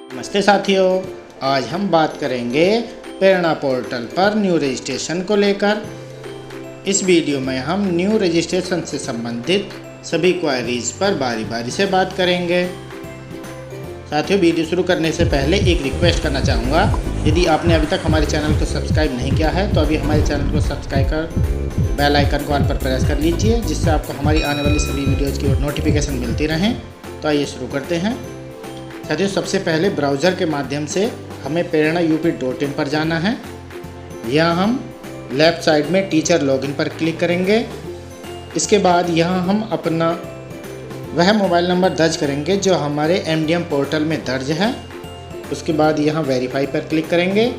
नमस्ते साथियों, आज हम बात करेंगे प्रेरणा पोर्टल पर न्यू रजिस्ट्रेशन को लेकर। इस वीडियो में हम न्यू रजिस्ट्रेशन से संबंधित सभी क्वेरीज पर बारी बारी से बात करेंगे। साथियों, वीडियो शुरू करने से पहले एक रिक्वेस्ट करना चाहूँगा, यदि आपने अभी तक हमारे चैनल को सब्सक्राइब नहीं किया है तो अभी हमारे चैनल को सब्सक्राइब कर बेल आइकन को ऑल पर प्रेस कर लीजिए, जिससे आपको हमारी आने वाली सभी वीडियोज़ की नोटिफिकेशन मिलती रहें। तो आइए शुरू करते हैं। साथियों, सबसे पहले ब्राउज़र के माध्यम से हमें prerana-up.in पर जाना है। यहाँ हम लेफ़्ट साइड में टीचर लॉगिन पर क्लिक करेंगे। इसके बाद यहाँ हम अपना वह मोबाइल नंबर दर्ज करेंगे जो हमारे MDM पोर्टल में दर्ज है। उसके बाद यहाँ वेरीफाई पर क्लिक करेंगे।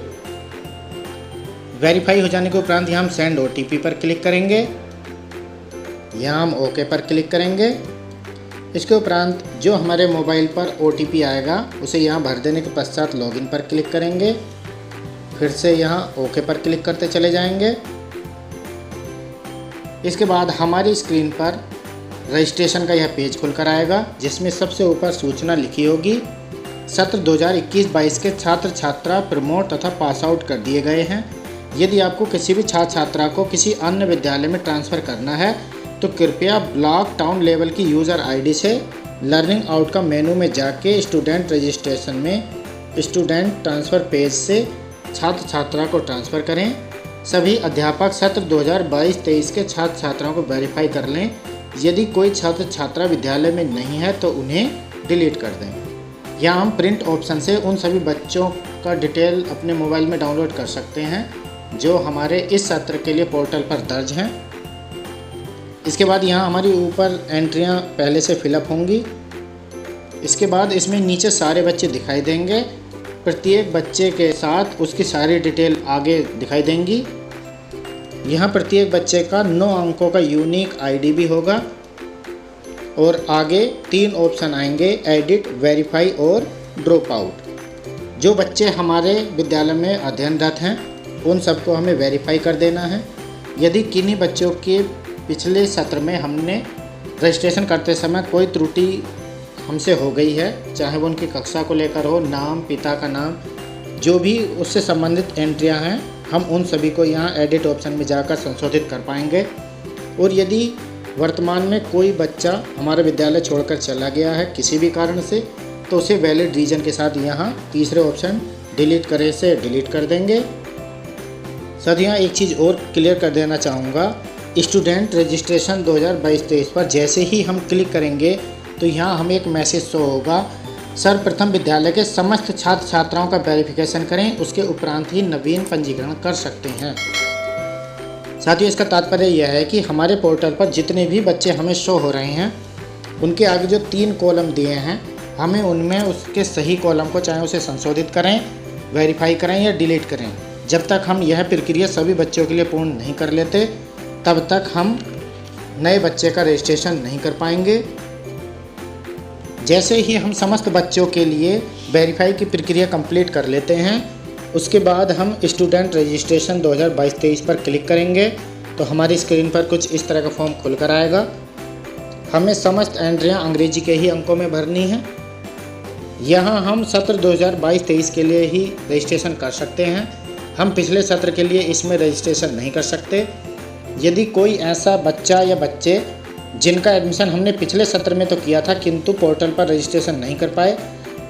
वेरीफाई हो जाने के उपरांत यहाँ हम सेंड OTP पर क्लिक करेंगे। यहाँ हम ओके पर क्लिक करेंगे। इसके उपरांत जो हमारे मोबाइल पर OTP आएगा उसे यहाँ भर देने के पश्चात लॉगिन पर क्लिक करेंगे। फिर से यहाँ ओके पर क्लिक करते चले जाएंगे। इसके बाद हमारी स्क्रीन पर रजिस्ट्रेशन का यह पेज खुलकर आएगा, जिसमें सबसे ऊपर सूचना लिखी होगी। सत्र 2021-22 के छात्र छात्रा प्रमोट तथा पास आउट कर दिए गए हैं। यदि आपको किसी भी छात्र छात्रा को किसी अन्य विद्यालय में ट्रांसफ़र करना है तो कृपया ब्लॉक टाउन लेवल की यूज़र आईडी से लर्निंग आउटकम मेनू में जाके स्टूडेंट रजिस्ट्रेशन में स्टूडेंट ट्रांसफ़र पेज से छात्र छात्रा को ट्रांसफ़र करें। सभी अध्यापक सत्र 2022-23 के छात्र छात्राओं को वेरीफाई कर लें। यदि कोई छात्र छात्रा विद्यालय में नहीं है तो उन्हें डिलीट कर दें। यहाँ हम प्रिंट ऑप्शन से उन सभी बच्चों का डिटेल अपने मोबाइल में डाउनलोड कर सकते हैं जो हमारे इस सत्र के लिए पोर्टल पर दर्ज हैं। इसके बाद यहाँ हमारी ऊपर एंट्रियाँ पहले से फिलअप होंगी। इसके बाद इसमें नीचे सारे बच्चे दिखाई देंगे। प्रत्येक बच्चे के साथ उसकी सारी डिटेल आगे दिखाई देंगी। यहाँ प्रत्येक बच्चे का 9 अंकों का यूनिक ID भी होगा और आगे 3 ऑप्शन आएंगे, एडिट, वेरीफाई और ड्रॉप आउट। जो बच्चे हमारे विद्यालय में अध्ययनरत हैं उन सबको हमें वेरीफाई कर देना है। यदि किन्हीं बच्चों के पिछले सत्र में हमने रजिस्ट्रेशन करते समय कोई त्रुटि हमसे हो गई है, चाहे वो उनकी कक्षा को लेकर हो, नाम, पिता का नाम, जो भी उससे संबंधित एंट्रियां हैं, हम उन सभी को यहाँ एडिट ऑप्शन में जाकर संशोधित कर पाएंगे। और यदि वर्तमान में कोई बच्चा हमारे विद्यालय छोड़कर चला गया है किसी भी कारण से, तो उसे वैलिड रीज़न के साथ यहाँ तीसरे ऑप्शन डिलीट करे से डिलीट कर देंगे। सर, यहाँ एक चीज़ और क्लियर कर देना चाहूँगा, स्टूडेंट रजिस्ट्रेशन 2022-23 पर जैसे ही हम क्लिक करेंगे तो यहाँ हमें एक मैसेज शो होगा, सर्वप्रथम विद्यालय के समस्त छात्र छात्राओं का वेरिफिकेशन करें, उसके उपरांत ही नवीन पंजीकरण कर सकते हैं। साथियों, इसका तात्पर्य यह है कि हमारे पोर्टल पर जितने भी बच्चे हमें शो हो रहे हैं उनके आगे जो 3 कॉलम दिए हैं, हमें उनमें उसके सही कॉलम को चाहे उसे संशोधित करें, वेरीफाई करें या डिलीट करें। जब तक हम यह प्रक्रिया सभी बच्चों के लिए पूर्ण नहीं कर लेते तब तक हम नए बच्चे का रजिस्ट्रेशन नहीं कर पाएंगे। जैसे ही हम समस्त बच्चों के लिए वेरीफाई की प्रक्रिया कंप्लीट कर लेते हैं, उसके बाद हम स्टूडेंट रजिस्ट्रेशन 2022-23 पर क्लिक करेंगे तो हमारी स्क्रीन पर कुछ इस तरह का फॉर्म खुलकर आएगा। हमें समस्त एंट्रियाँ अंग्रेजी के ही अंकों में भरनी है। यहाँ हम सत्र 2022-23 के लिए ही रजिस्ट्रेशन कर सकते हैं। हम पिछले सत्र के लिए इसमें रजिस्ट्रेशन नहीं कर सकते। यदि कोई ऐसा बच्चा या बच्चे जिनका एडमिशन हमने पिछले सत्र में तो किया था किंतु पोर्टल पर रजिस्ट्रेशन नहीं कर पाए,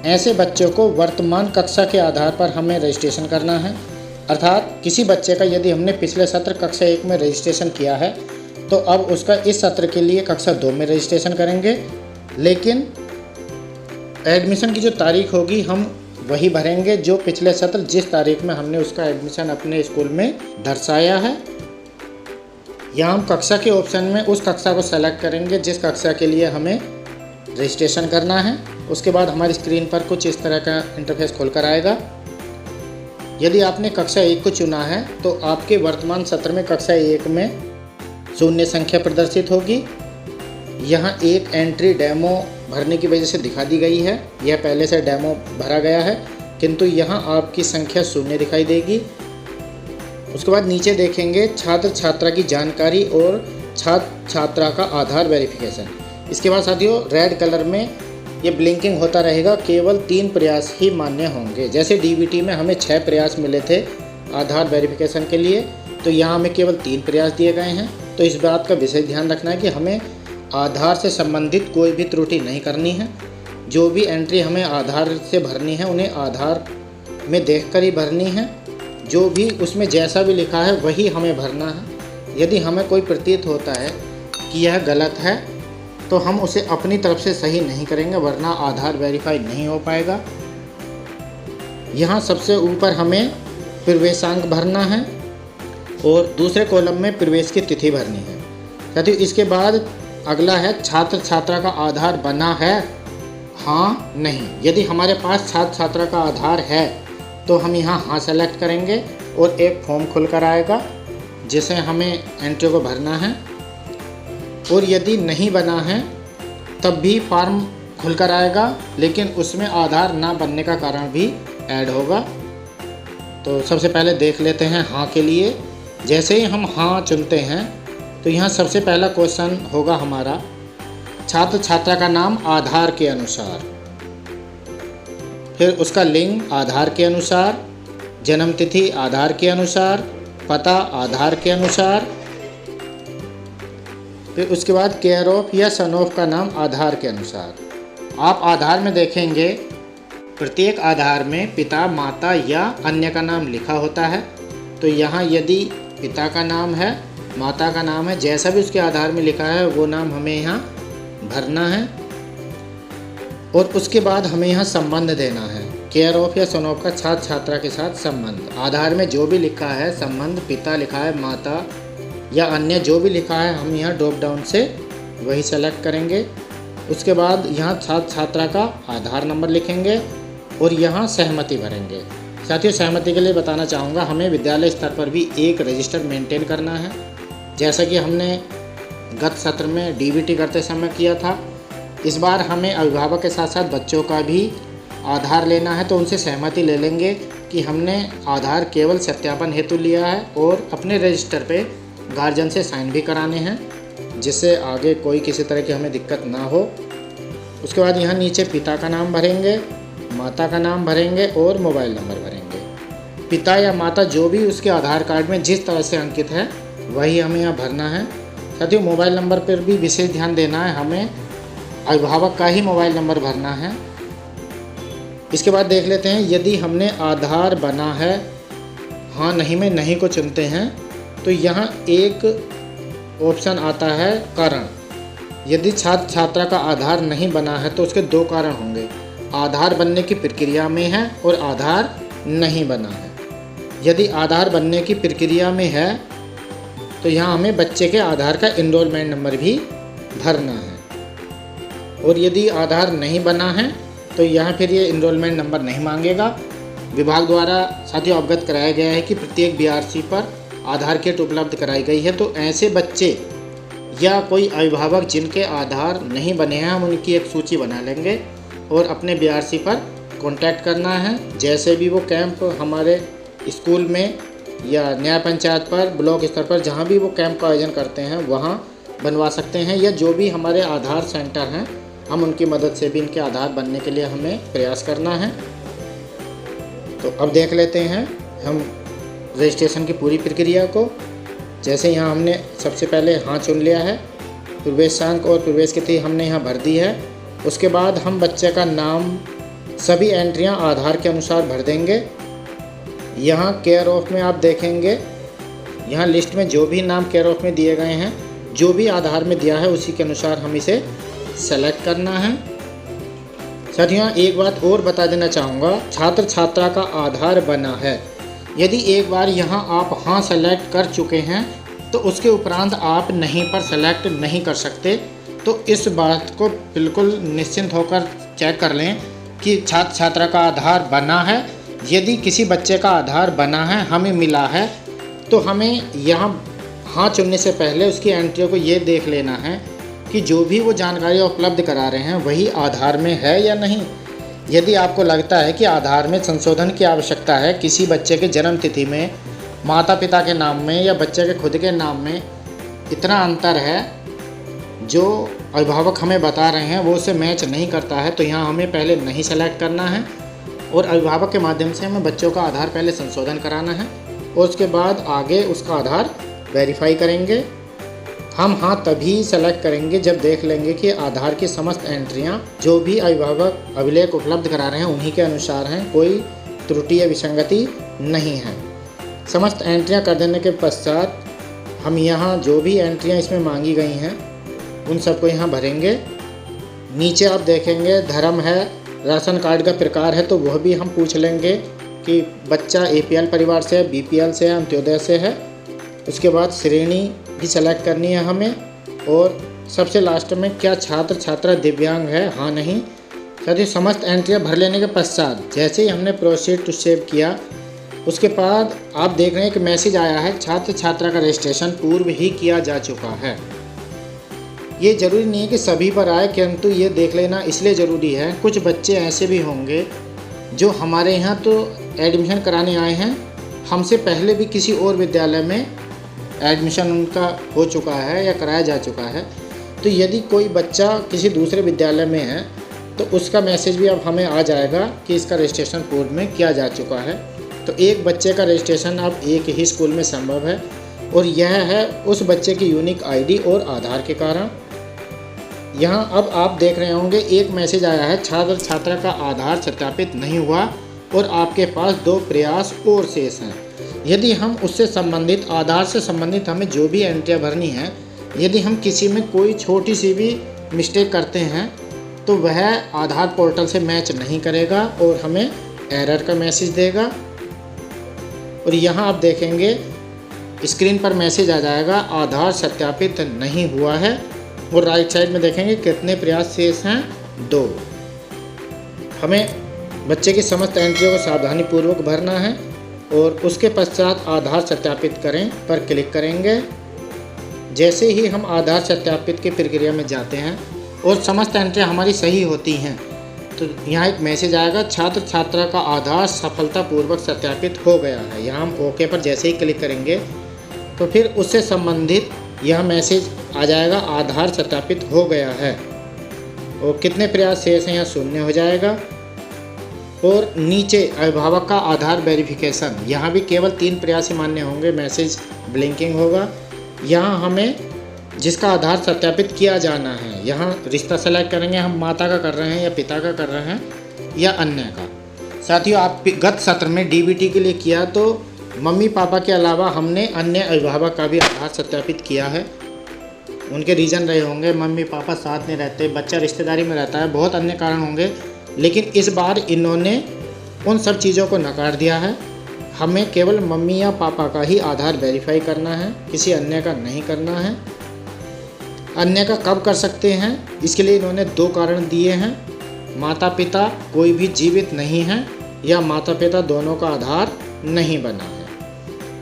ऐसे बच्चों को वर्तमान कक्षा के आधार पर हमें रजिस्ट्रेशन करना है। अर्थात किसी बच्चे का यदि हमने पिछले सत्र कक्षा 1 में रजिस्ट्रेशन किया है तो अब उसका इस सत्र के लिए कक्षा 2 में रजिस्ट्रेशन करेंगे, लेकिन एडमिशन की जो तारीख होगी हम वही भरेंगे जो पिछले सत्र जिस तारीख में हमने उसका एडमिशन अपने स्कूल में दर्शाया है। यहाँ हम कक्षा के ऑप्शन में उस कक्षा को सेलेक्ट करेंगे जिस कक्षा के लिए हमें रजिस्ट्रेशन करना है। उसके बाद हमारी स्क्रीन पर कुछ इस तरह का इंटरफेस खुलकर आएगा। यदि आपने कक्षा 1 को चुना है तो आपके वर्तमान सत्र में कक्षा 1 में शून्य संख्या प्रदर्शित होगी। यहाँ एक एंट्री डेमो भरने की वजह से दिखा दी गई है, यह पहले से डेमो भरा गया है, किंतु यहाँ आपकी संख्या शून्य दिखाई देगी। उसके बाद नीचे देखेंगे छात्र छात्रा की जानकारी और छात्र छात्रा का आधार वेरिफिकेशन। इसके बाद साथियों रेड कलर में ये ब्लिंकिंग होता रहेगा, केवल 3 प्रयास ही मान्य होंगे। जैसे डीबीटी में हमें 6 प्रयास मिले थे आधार वेरिफिकेशन के लिए, तो यहाँ हमें केवल 3 प्रयास दिए गए हैं। तो इस बात का विशेष ध्यान रखना है कि हमें आधार से संबंधित कोई भी त्रुटि नहीं करनी है। जो भी एंट्री हमें आधार से भरनी है उन्हें आधार में देखकर ही भरनी है। जो भी उसमें जैसा भी लिखा है वही हमें भरना है। यदि हमें कोई प्रतीत होता है कि यह गलत है तो हम उसे अपनी तरफ से सही नहीं करेंगे, वरना आधार वेरीफाई नहीं हो पाएगा। यहाँ सबसे ऊपर हमें प्रवेशांक भरना है और दूसरे कॉलम में प्रवेश की तिथि भरनी है। साथियों, इसके बाद अगला है छात्र छात्रा का आधार बना है, हाँ नहीं। यदि हमारे पास छात्र छात्रा का आधार है तो हम यहाँ हाँ सेलेक्ट करेंगे और एक फॉर्म खुल कर आएगा जिसे हमें एंट्री को भरना है। और यदि नहीं बना है तब भी फॉर्म खुल कर आएगा, लेकिन उसमें आधार ना बनने का कारण भी ऐड होगा। तो सबसे पहले देख लेते हैं हाँ के लिए। जैसे ही हम हाँ चुनते हैं तो यहाँ सबसे पहला क्वेश्चन होगा हमारा, छात्र छात्रा का नाम आधार के अनुसार, फिर उसका लिंग आधार के अनुसार, जन्म तिथि आधार के अनुसार, पता आधार के अनुसार, फिर उसके बाद केयर ऑफ या सन ऑफ का नाम आधार के अनुसार। आप आधार में देखेंगे प्रत्येक आधार में पिता, माता या अन्य का नाम लिखा होता है। तो यहाँ यदि पिता का नाम है, माता का नाम है, जैसा भी उसके आधार में लिखा है वो नाम हमें यहाँ भरना है। और उसके बाद हमें यहाँ संबंध देना है, केयर ऑफ या सन ऑफ का छात्र छात्रा के साथ संबंध। आधार में जो भी लिखा है संबंध, पिता लिखा है, माता या अन्य जो भी लिखा है, हम यहाँ ड्रॉप डाउन से वही सेलेक्ट करेंगे। उसके बाद यहाँ छात्र छात्रा का आधार नंबर लिखेंगे और यहाँ सहमति भरेंगे। साथियों, सहमति के लिए बताना चाहूँगा, हमें विद्यालय स्तर पर भी एक रजिस्टर मेंटेन करना है, जैसा कि हमने गत सत्र में डीबीटी करते समय किया था। इस बार हमें अभिभावक के साथ साथ बच्चों का भी आधार लेना है, तो उनसे सहमति ले लेंगे कि हमने आधार केवल सत्यापन हेतु लिया है और अपने रजिस्टर पे गार्जियन से साइन भी कराने हैं, जिससे आगे कोई किसी तरह की हमें दिक्कत ना हो। उसके बाद यहाँ नीचे पिता का नाम भरेंगे, माता का नाम भरेंगे और मोबाइल नंबर भरेंगे। पिता या माता जो भी उसके आधार कार्ड में जिस तरह से अंकित है वही हमें यहाँ भरना है। साथियों, मोबाइल नंबर पर भी विशेष ध्यान देना है, हमें अभिभावक का ही मोबाइल नंबर भरना है। इसके बाद देख लेते हैं, यदि हमने आधार बना है, हाँ नहीं में नहीं को चुनते हैं तो यहाँ एक ऑप्शन आता है कारण। यदि छात्र छात्रा का आधार नहीं बना है तो उसके 2 कारण होंगे, आधार बनने की प्रक्रिया में है और आधार नहीं बना है। यदि आधार बनने की प्रक्रिया में है तो यहाँ हमें बच्चे के आधार का इनरोलमेंट नंबर भी भरना है। और यदि आधार नहीं बना है तो यहाँ फिर ये इनरोलमेंट नंबर नहीं मांगेगा। विभाग द्वारा साथियों अवगत कराया गया है कि प्रत्येक बीआरसी पर आधार किट उपलब्ध कराई गई है। तो ऐसे बच्चे या कोई अभिभावक जिनके आधार नहीं बने हैं, हम उनकी एक सूची बना लेंगे और अपने बीआरसी पर कांटेक्ट करना है। जैसे भी वो कैंप हमारे स्कूल में या न्याय पंचायत पर, ब्लॉक स्तर पर जहाँ भी वो कैंप का आयोजन करते हैं वहाँ बनवा सकते हैं, या जो भी हमारे आधार सेंटर हैं हम उनकी मदद से भी इनके आधार बनने के लिए हमें प्रयास करना है। तो अब देख लेते हैं हम रजिस्ट्रेशन की पूरी प्रक्रिया को। जैसे यहाँ हमने सबसे पहले हाँ चुन लिया है, प्रवेशांक और प्रवेश की तिथि हमने यहाँ भर दी है। उसके बाद हम बच्चे का नाम, सभी एंट्रियाँ आधार के अनुसार भर देंगे। यहाँ केयर ऑफ में आप देखेंगे, यहाँ लिस्ट में जो भी नाम केयर ऑफ में दिए गए हैं, जो भी आधार में दिया है उसी के अनुसार हम इसे सेलेक्ट करना है। साथियों, एक बात और बता देना चाहूँगा, छात्र छात्रा का आधार बना है, यदि एक बार यहाँ आप हाँ सेलेक्ट कर चुके हैं तो उसके उपरांत आप नहीं पर सेलेक्ट नहीं कर सकते। तो इस बात को बिल्कुल निश्चिंत होकर चेक कर लें कि छात्र छात्रा का आधार बना है। यदि किसी बच्चे का आधार बना है, हमें मिला है, तो हमें यहाँ हाँ चुनने से पहले उसकी एंट्री को ये देख लेना है कि जो भी वो जानकारी उपलब्ध करा रहे हैं वही आधार में है या नहीं। यदि आपको लगता है कि आधार में संशोधन की आवश्यकता है, किसी बच्चे के जन्म तिथि में माता पिता के नाम में या बच्चे के खुद के नाम में इतना अंतर है जो अभिभावक हमें बता रहे हैं वो उससे मैच नहीं करता है, तो यहाँ हमें पहले नहीं सेलेक्ट करना है और अभिभावक के माध्यम से हमें बच्चों का आधार पहले संशोधन कराना है और उसके बाद आगे उसका आधार वेरीफाई करेंगे। हम हाँ तभी सेलेक्ट करेंगे जब देख लेंगे कि आधार की समस्त एंट्रियाँ जो भी अभिभावक अभिलेख उपलब्ध करा रहे हैं उन्हीं के अनुसार हैं, कोई त्रुटि या विसंगति नहीं है। समस्त एंट्रियाँ कर देने के पश्चात हम यहाँ जो भी एंट्रियाँ इसमें मांगी गई हैं उन सबको यहाँ भरेंगे। नीचे आप देखेंगे धर्म है, राशन कार्ड का प्रकार है, तो वह भी हम पूछ लेंगे कि बच्चा APL परिवार से है, BPL से है, अंत्योदय से है। उसके बाद श्रेणी भी सेलेक्ट करनी है हमें और सबसे लास्ट में क्या छात्र छात्रा दिव्यांग है, हाँ नहीं। साथियों समस्त एंट्रियाँ भर लेने के पश्चात जैसे ही हमने प्रोसीड टू सेव किया उसके बाद आप देख रहे हैं कि मैसेज आया है छात्र छात्रा का रजिस्ट्रेशन पूर्व ही किया जा चुका है। ये ज़रूरी नहीं है कि सभी पर आए, किंतु ये देख लेना इसलिए ज़रूरी है, कुछ बच्चे ऐसे भी होंगे जो हमारे यहाँ तो एडमिशन कराने आए हैं, हमसे पहले भी किसी और विद्यालय में एडमिशन उनका हो चुका है या कराया जा चुका है। तो यदि कोई बच्चा किसी दूसरे विद्यालय में है तो उसका मैसेज भी अब हमें आ जाएगा कि इसका रजिस्ट्रेशन पूर्व में किया जा चुका है। तो एक बच्चे का रजिस्ट्रेशन अब एक ही स्कूल में संभव है और यह है उस बच्चे की यूनिक ID और आधार के कारण। यहाँ अब आप देख रहे होंगे एक मैसेज आया है छात्र छात्रा का आधार सत्यापित नहीं हुआ और आपके पास 2 प्रयास और शेष हैं। यदि हम उससे संबंधित आधार से संबंधित हमें जो भी एंट्रियाँ भरनी है, यदि हम किसी में कोई छोटी सी भी मिस्टेक करते हैं तो वह आधार पोर्टल से मैच नहीं करेगा और हमें एरर का मैसेज देगा। और यहाँ आप देखेंगे स्क्रीन पर मैसेज आ जाएगा आधार सत्यापित नहीं हुआ है और राइट साइड में देखेंगे कितने प्रयास शेष हैं, 2। हमें बच्चे की समस्त एंट्रियों को सावधानीपूर्वक भरना है और उसके पश्चात आधार सत्यापित करें पर क्लिक करेंगे। जैसे ही हम आधार सत्यापित की प्रक्रिया में जाते हैं और समस्त एंट्रियाँ हमारी सही होती हैं तो यहाँ एक मैसेज आएगा छात्र छात्रा का आधार सफलतापूर्वक सत्यापित हो गया है। यहाँ हम ओके पर जैसे ही क्लिक करेंगे तो फिर उससे संबंधित यह मैसेज आ जाएगा आधार सत्यापित हो गया है और कितने प्रयास शेष हैं यहाँ शून्य हो जाएगा। और नीचे अभिभावक का आधार वेरिफिकेशन, यहाँ भी केवल 3 प्रयास ही मान्य होंगे, मैसेज ब्लिंकिंग होगा। यहाँ हमें जिसका आधार सत्यापित किया जाना है, यहाँ रिश्ता सेलेक्ट करेंगे, हम माता का कर रहे हैं या पिता का कर रहे हैं या अन्य का। साथियों आप गत सत्र में DBT के लिए किया तो मम्मी पापा के अलावा हमने अन्य अभिभावक का भी आधार सत्यापित किया है। उनके रीज़न रहे होंगे, मम्मी पापा साथ नहीं रहते, बच्चा रिश्तेदारी में रहता है, बहुत अन्य कारण होंगे, लेकिन इस बार इन्होंने उन सब चीज़ों को नकार दिया है। हमें केवल मम्मी या पापा का ही आधार वेरीफाई करना है, किसी अन्य का नहीं करना है। अन्य का कब कर सकते हैं, इसके लिए इन्होंने 2 कारण दिए हैं। माता पिता कोई भी जीवित नहीं है या माता पिता दोनों का आधार नहीं बना है।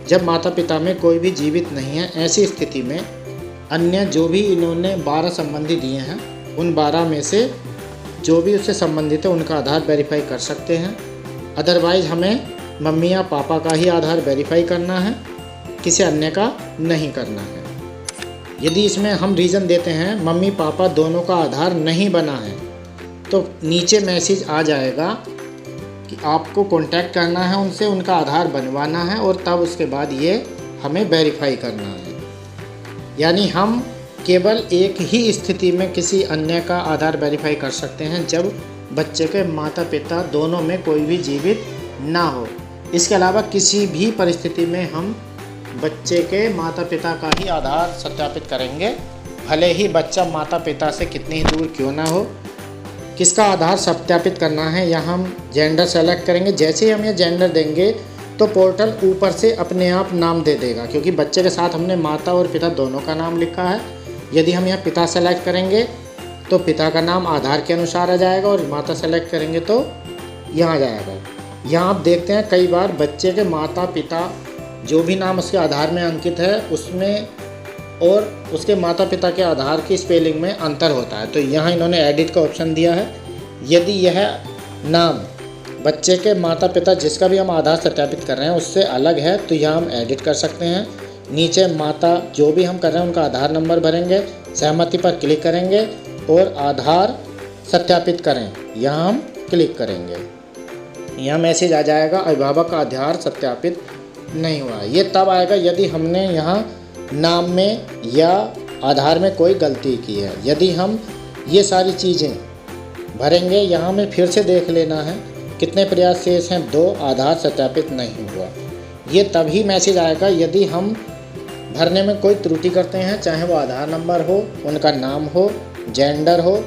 जब माता पिता में कोई भी जीवित नहीं है, ऐसी स्थिति में अन्य जो भी इन्होंने 12 संबंधी दिए हैं उन 12 में से जो भी उससे संबंधित है उनका आधार वेरीफाई कर सकते हैं। अदरवाइज़ हमें मम्मी या पापा का ही आधार वेरीफाई करना है, किसी अन्य का नहीं करना है। यदि इसमें हम रीज़न देते हैं मम्मी पापा दोनों का आधार नहीं बना है तो नीचे मैसेज आ जाएगा कि आपको कांटेक्ट करना है उनसे, उनका आधार बनवाना है और तब उसके बाद ये हमें वेरीफाई करना है। यानी हम केवल एक ही स्थिति में किसी अन्य का आधार वेरीफाई कर सकते हैं जब बच्चे के माता पिता दोनों में कोई भी जीवित ना हो। इसके अलावा किसी भी परिस्थिति में हम बच्चे के माता पिता का ही आधार सत्यापित करेंगे, भले ही बच्चा माता पिता से कितनी ही दूर क्यों ना हो। किसका आधार सत्यापित करना है, यहाँ हम जेंडर सेलेक्ट करेंगे। जैसे ही हम ये जेंडर देंगे तो पोर्टल ऊपर से अपने आप नाम दे देगा, क्योंकि बच्चे के साथ हमने माता और पिता दोनों का नाम लिखा है। यदि हम यहाँ पिता सेलेक्ट करेंगे तो पिता का नाम आधार के अनुसार आ जाएगा और माता सेलेक्ट करेंगे तो यहाँ जाएगा। यहाँ आप देखते हैं कई बार बच्चे के माता पिता जो भी नाम उसके आधार में अंकित है उसमें और उसके माता पिता के आधार की स्पेलिंग में अंतर होता है, तो यहाँ इन्होंने एडिट का ऑप्शन दिया है। यदि यह नाम बच्चे के माता पिता जिसका भी हम आधार सत्यापित कर रहे हैं उससे अलग है तो यहाँ हम एडिट कर सकते हैं। नीचे माता जो भी हम कर रहे हैं उनका आधार नंबर भरेंगे सहमति पर क्लिक करेंगे और आधार सत्यापित करें, यहाँ हम क्लिक करेंगे। यहाँ मैसेज आ जाएगा अभिभावक का आधार सत्यापित नहीं हुआ। ये तब आएगा यदि हमने यहाँ नाम में या आधार में कोई गलती की है। यदि हम ये सारी चीज़ें भरेंगे, यहाँ में फिर से देख लेना है कितने प्रयास शेष हैं, 2, आधार सत्यापित नहीं हुआ। ये तभी मैसेज आएगा यदि हम भरने में कोई त्रुटि करते हैं, चाहे वो आधार नंबर हो, उनका नाम हो, जेंडर हो,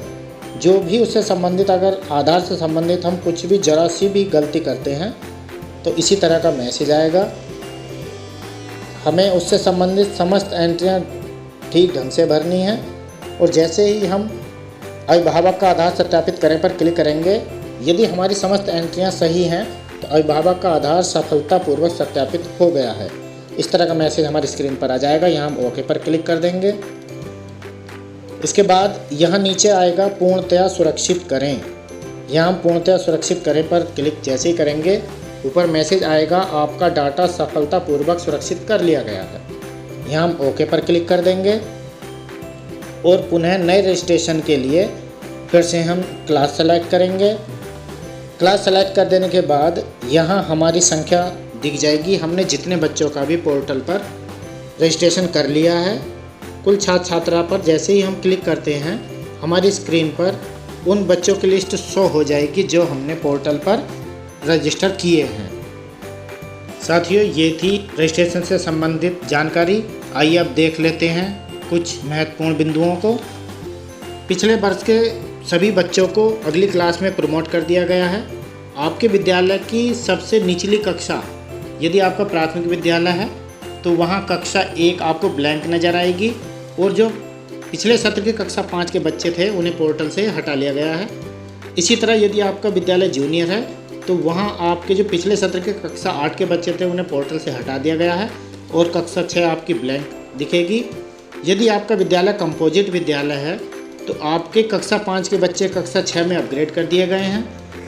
जो भी उससे संबंधित, अगर आधार से संबंधित हम कुछ भी जरा सी भी गलती करते हैं तो इसी तरह का मैसेज आएगा। हमें उससे संबंधित समस्त एंट्रियां ठीक ढंग से भरनी है और जैसे ही हम अभिभावक का आधार सत्यापित करें पर क्लिक करेंगे, यदि हमारी समस्त एंट्रियां सही हैं तो अभिभावक का आधार सफलतापूर्वक सत्यापित हो गया है। इस तरह का मैसेज हमारी स्क्रीन पर आ जाएगा। यहाँ हम ओके पर क्लिक कर देंगे। इसके बाद यहाँ नीचे आएगा पूर्णतया सुरक्षित करें। यहाँ हम पूर्णतया सुरक्षित करें पर क्लिक जैसे ही करेंगे, ऊपर मैसेज आएगा आपका डाटा सफलतापूर्वक सुरक्षित कर लिया गया है। यहाँ हम ओके पर क्लिक कर देंगे और पुनः नए रजिस्ट्रेशन के लिए फिर से हम क्लास सेलेक्ट करेंगे। क्लास सेलेक्ट कर देने के बाद यहाँ हमारी संख्या दिख जाएगी, हमने जितने बच्चों का भी पोर्टल पर रजिस्ट्रेशन कर लिया है। कुल छात्र छात्रा पर जैसे ही हम क्लिक करते हैं, हमारी स्क्रीन पर उन बच्चों की लिस्ट शो हो जाएगी जो हमने पोर्टल पर रजिस्टर किए हैं। साथियों, ये थी रजिस्ट्रेशन से संबंधित जानकारी। आइए अब देख लेते हैं कुछ महत्वपूर्ण बिंदुओं को। पिछले वर्ष के सभी बच्चों को अगली क्लास में प्रमोट कर दिया गया है। आपके विद्यालय की सबसे निचली कक्षा, यदि आपका प्राथमिक विद्यालय है तो वहाँ कक्षा 1 आपको ब्लैंक नज़र आएगी और जो पिछले सत्र के कक्षा 5 के बच्चे थे उन्हें पोर्टल से हटा लिया गया है। इसी तरह यदि आपका विद्यालय जूनियर है तो वहाँ आपके जो पिछले सत्र के कक्षा 8 के बच्चे थे उन्हें पोर्टल से हटा दिया गया है और कक्षा 6 आपकी ब्लैंक दिखेगी। यदि आपका विद्यालय कंपोजिट विद्यालय है तो आपके कक्षा 5 के बच्चे कक्षा 6 में अपग्रेड कर दिए गए हैं।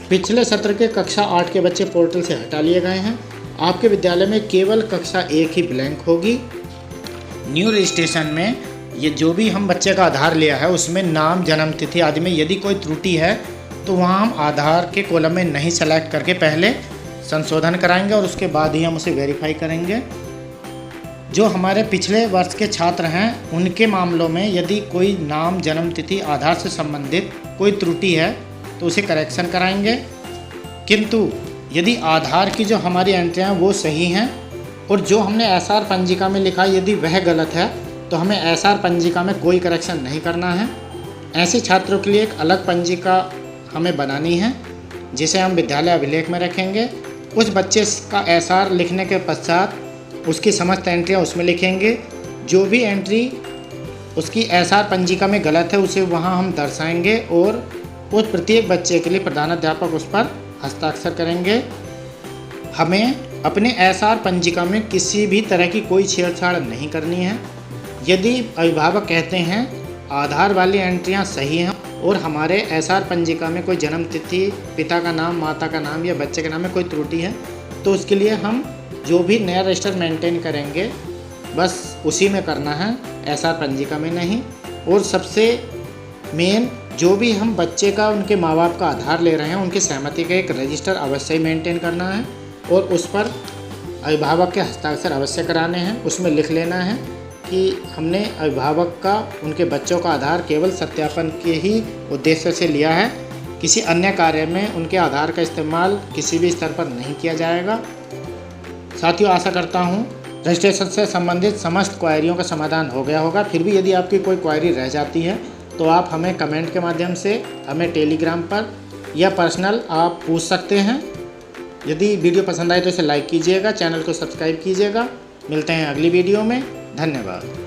पिछले सत्र के कक्षा 8 के बच्चे पोर्टल से हटा लिए गए हैं। आपके विद्यालय में केवल कक्षा 1 ही ब्लैंक होगी। न्यू रजिस्ट्रेशन में ये जो भी हम बच्चे का आधार लिया है उसमें नाम, जन्म तिथि आदि में यदि कोई त्रुटि है तो वहाँ हम आधार के कॉलम में नहीं सेलेक्ट करके पहले संशोधन कराएंगे और उसके बाद ही हम उसे वेरीफाई करेंगे। जो हमारे पिछले वर्ष के छात्र हैं उनके मामलों में यदि कोई नाम, जन्म तिथि, आधार से संबंधित कोई त्रुटि है तो उसे करेक्शन कराएंगे। किंतु यदि आधार की जो हमारी एंट्रियाँ हैं वो सही हैं और जो हमने एसआर पंजिका में लिखा यदि वह गलत है तो हमें एसआर पंजिका में कोई करेक्शन नहीं करना है। ऐसे छात्रों के लिए एक अलग पंजिका हमें बनानी है जिसे हम विद्यालय अभिलेख में रखेंगे। उस बच्चे का एसआर लिखने के पश्चात उसकी समस्त एंट्रियाँ उसमें लिखेंगे। जो भी एंट्री उसकी एसआर पंजिका में गलत है उसे वहाँ हम दर्शाएंगे और उस प्रत्येक बच्चे के लिए प्रधानाध्यापक उस पर हस्ताक्षर करेंगे। हमें अपने एसआर पंजिका में किसी भी तरह की कोई छेड़छाड़ नहीं करनी है। यदि अभिभावक कहते हैं आधार वाली एंट्रियां सही हैं और हमारे एसआर पंजिका में कोई जन्म तिथि, पिता का नाम, माता का नाम या बच्चे के नाम में कोई त्रुटि है तो उसके लिए हम जो भी नया रजिस्टर मेंटेन करेंगे बस उसी में करना है, एसआर पंजिका में नहीं। और सबसे मेन, जो भी हम बच्चे का, उनके माँ बाप का आधार ले रहे हैं उनकी सहमति का एक रजिस्टर अवश्य ही मेंटेन करना है और उस पर अभिभावक के हस्ताक्षर अवश्य कराने हैं। उसमें लिख लेना है कि हमने अभिभावक का, उनके बच्चों का आधार केवल सत्यापन के ही उद्देश्य से लिया है, किसी अन्य कार्य में उनके आधार का इस्तेमाल किसी भी स्तर पर नहीं किया जाएगा। साथियों, आशा करता हूँ रजिस्ट्रेशन से संबंधित समस्त क्वायरियों का समाधान हो गया होगा। फिर भी यदि आपकी कोई क्वायरी रह जाती है तो आप हमें कमेंट के माध्यम से, हमें टेलीग्राम पर या पर्सनल आप पूछ सकते हैं। यदि वीडियो पसंद आए तो इसे लाइक कीजिएगा, चैनल को सब्सक्राइब कीजिएगा। मिलते हैं अगली वीडियो में। धन्यवाद।